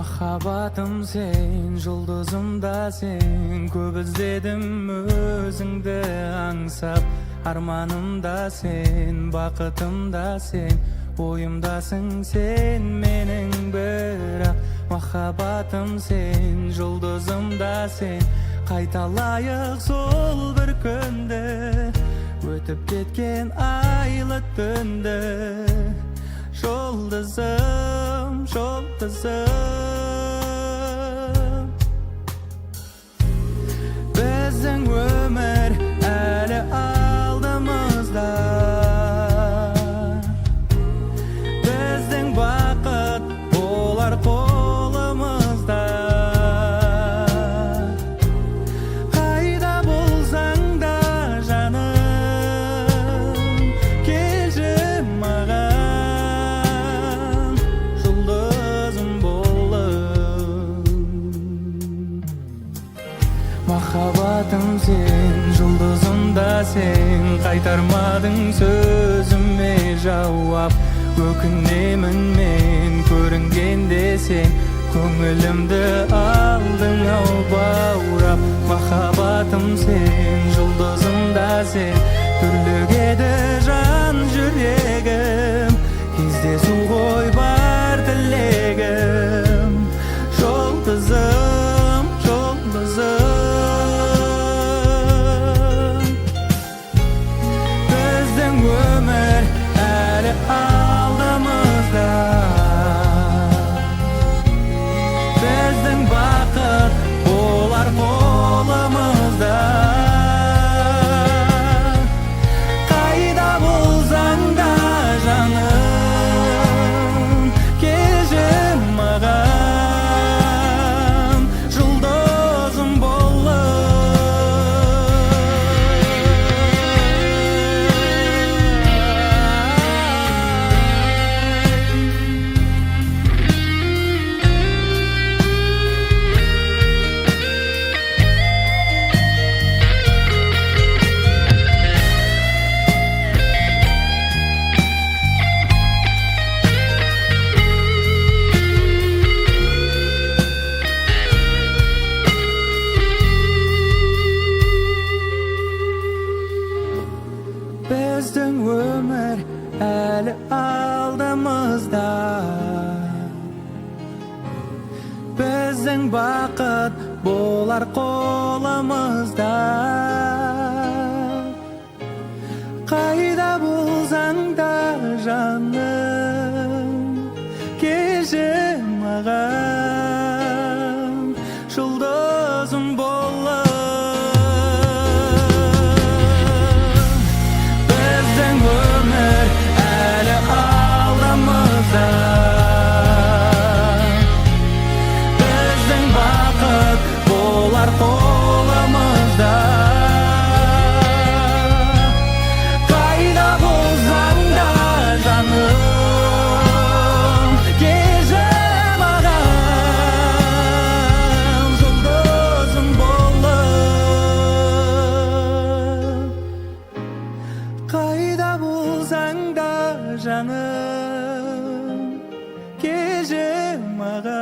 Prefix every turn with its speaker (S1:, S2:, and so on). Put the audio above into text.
S1: Махаббатым сен, жұлдызым да сен. Көп іздедім өзіңді аңсап. Арманым да сен, бақытым да сен. Ойымдасың сен менің бірақ. Махаббатым сен, жұлдызым да сен. Қайталайық сол бір күнді, өтіп кеткен айлы түнді. Жұлдызым, жұлдызым, біздің өмір әлі алдымызда. Біздің бақыт болар қолымызда. Қайда болсаң да жаным, келші маған, жұлдызым болып. Махаббатым сен, жұлдызым да сен. Қайтармадың сөзіме жауап. Өкінемін мен көрінгенде сен, көңілімді алдың ау баурап. Махаббатым сен, жұлдызым да сен. Түрлігеді жан жүрегім, кездесу ғой бар тілегім. Жұлдызым, жұлдызым, біздің өмір әлі алдымызда. Біздің бақыт болар қолымызда. Қайда болсаң да жаным, келші маған, жұлдызым болып. Біздің өмір әлі алдымызда. Біздің бақыт болар қолымызда. Қайда болсаң да жаным, келші маған, жұлдызым болып. Біздің өмір әлі алдымызда. Біздің бақыт болар қолымызда. Қайда болсаң да жаным, келші маған, жұлдызым болып. Қайда болсаң да жаным, келші маған.